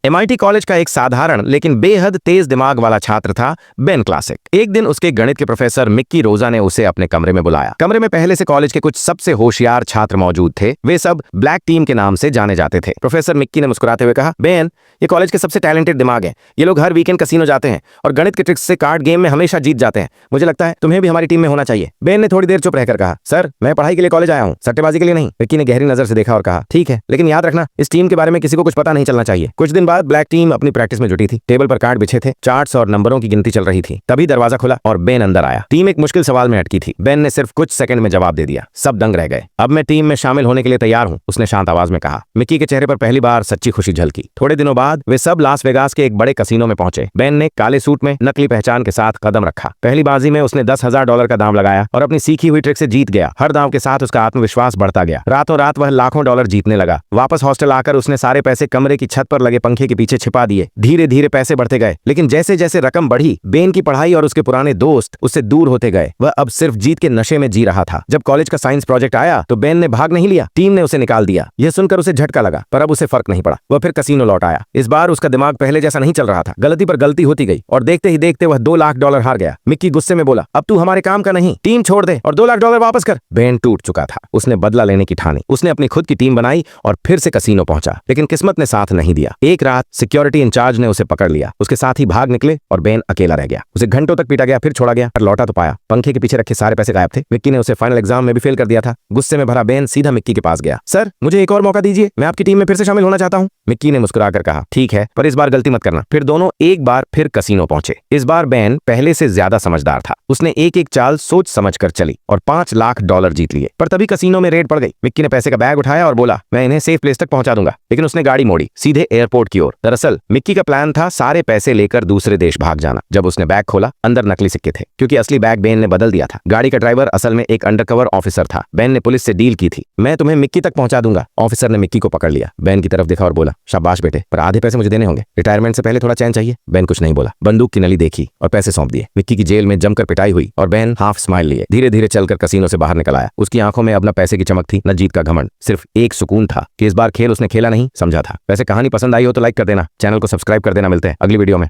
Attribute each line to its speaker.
Speaker 1: MIT college का एक साधारण लेकिन बेहद तेज दिमाग वाला छात्र था बेन क्लासिक। एक दिन उसके गणित के प्रोफेसर मिक्की रोजा ने उसे अपने कमरे में बुलाया। कमरे में पहले से कॉलेज के कुछ सबसे होशियार छात्र मौजूद थे। वे सब ब्लैक टीम के नाम से जाने जाते थे। प्रोफेसर मिक्की ने मुस्कुराते हुए कहा, बेन, ये कॉलेज के सबसे टैलेंटेड दिमाग हैं। ये लोग हर वीकेंड कसीनो जाते हैं और गणित के ट्रिक्स से कार्ड गेम में हमेशा जीत जाते हैं। मुझे लगता है तुम्हें भी हमारी टीम में होना चाहिए। बेन ने थोड़ी देर चुप रहकर कहा, सर, मैं पढ़ाई के लिए कॉलेज आया हूँ, सट्टेबाजी के लिए नहीं। मिक्की ने गहरी नजर से देखा और कहा, ठीक है, लेकिन याद रखना, इस टीम के बारे में किसी को कुछ पता नहीं चलना चाहिए। कुछ दिन बाद ब्लैक टीम अपनी प्रैक्टिस में जुटी थी। टेबल पर कार्ड बिछे थे, चार्ट्स और नंबरों की गिनती चल रही थी। तभी दरवाजा खुला और बेन अंदर आया। टीम एक मुश्किल सवाल में अटकी थी। बेन ने सिर्फ कुछ सेकंड में जवाब दे दिया। सब दंग रह गए। अब मैं टीम में शामिल होने के लिए तैयार हूं, उसने शांत आवाज में कहा। मिक्की के चेहरे पर पहली बार सच्ची खुशी झलकी। थोड़े दिनों बाद वे सब लास वेगास के एक बड़े कसीनो में पहुंचे। बेन ने काले सूट में नकली पहचान के साथ कदम रखा। पहली बाजी में उसने $10,000 का दाम लगाया और अपनी सीखी हुई ट्रिक से जीत गया। हर दांव के साथ उसका आत्मविश्वास बढ़ता गया। रातों रात वह लाखों डॉलर जीतने लगा। वापस हॉस्टल आकर उसने सारे पैसे कमरे की छत पर लगे पंखे के पीछे छिपा दिए। धीरे धीरे पैसे बढ़ते गए, लेकिन जैसे जैसे रकम बढ़ी, बेन की पढ़ाई और उसके पुराने दोस्त उससे दूर होते गए। वह अब सिर्फ जीत के नशे में जी रहा था। जब कॉलेज का साइंस प्रोजेक्ट आया तो बेन ने भाग नहीं लिया, टीम ने उसे निकाल दिया। यह सुनकर उसे झटका लगा, पर अब उसे फर्क नहीं पड़ा। वह फिर कसीनो लौट आया। इस बार उसका दिमाग पहले जैसा नहीं चल रहा था। गलती पर गलती होती गई और देखते ही देखते वह $2 लाख हार गया। मिक्की गुस्से में बोला, अब तू हमारे काम का नहीं, टीम छोड़ दे और $2 लाख वापस कर। बेन टूट चुका था। उसने बदला लेने की ठानी। उसने अपनी खुद की टीम बनाई और फिर से कसीनो पहुंचा, लेकिन किस्मत ने साथ नहीं दिया। एक रात सिक्योरिटी इंचार्ज ने उसे पकड़ लिया। उसके साथ ही भाग निकले और बेन अकेला रह गया। उसे घंटों तक पीटा गया, फिर छोड़ा गया, पर लौटा तो पाया। पंखे के पीछे रखे सारे पैसे गायब थे। मिक्की ने उसे फाइनल एग्जाम में भी फेल कर दिया था। गुस्से में भरा बेन सीधा मिक्की के पास गया। सर, मुझे एक और मौका दीजिए, मैं आपकी टीम में फिर से शामिल होना चाहता हूं। मिक्की ने मुस्कुराकर कहा, ठीक है, पर इस बार गलती मत करना। फिर दोनों एक बार फिर कसीनो पहुंचे। इस बार बेन पहले से ज्यादा समझदार था। उसने एक एक चाल सोच समझकर चली और $5 लाख जीत लिए। पर तभी कसीनो में रेड पड़ गई। मिक्की ने पैसे का बैग उठाया और बोला, मैं इन्हें सेफ प्लेस तक पहुंचा दूंगा, लेकिन उसने गाड़ी मोड़ी सीधे एयरपोर्ट की ओर। दरअसल मिक्की का प्लान था सारे पैसे लेकर दूसरे देश भाग जाना। जब उसने बैग खोला, अंदर नकली सिक्के थे, क्योंकि असली बैग बेन ने बदल दिया था। गाड़ी का ड्राइवर असल में एक अंडरकवर ऑफिसर था। बेन ने पुलिस से डील की थी, मैं तुम्हें मिक्की तक पहुंचा दूंगा। ऑफिसर ने मिक्की को पकड़ लिया। बेन की तरफ देखा और बोला, शाबाश बेटे, पर आधे पैसे मुझे देने होंगे। रिटायरमेंट से पहले थोड़ा चैन चाहिए। बेन कुछ नहीं बोला, बंदूक की नली देखी और पैसे सौंप दिए। मिक्की की जेल में जमकर पिटाई हुई और बेन हाफ स्माइल लिए धीरे धीरे चलकर कसीनो से बाहर निकल आया। उसकी आंखों में अब न पैसे की चमक थी, न जीत का घमंड, सिर्फ एक सुकून था कि इस बार खेल उसने खेला नहीं, समझा था। वैसे कहानी पसंद आई हो तो लाइक कर देना, चैनल को सब्सक्राइब कर देना। मिलते हैं अगली वीडियो में।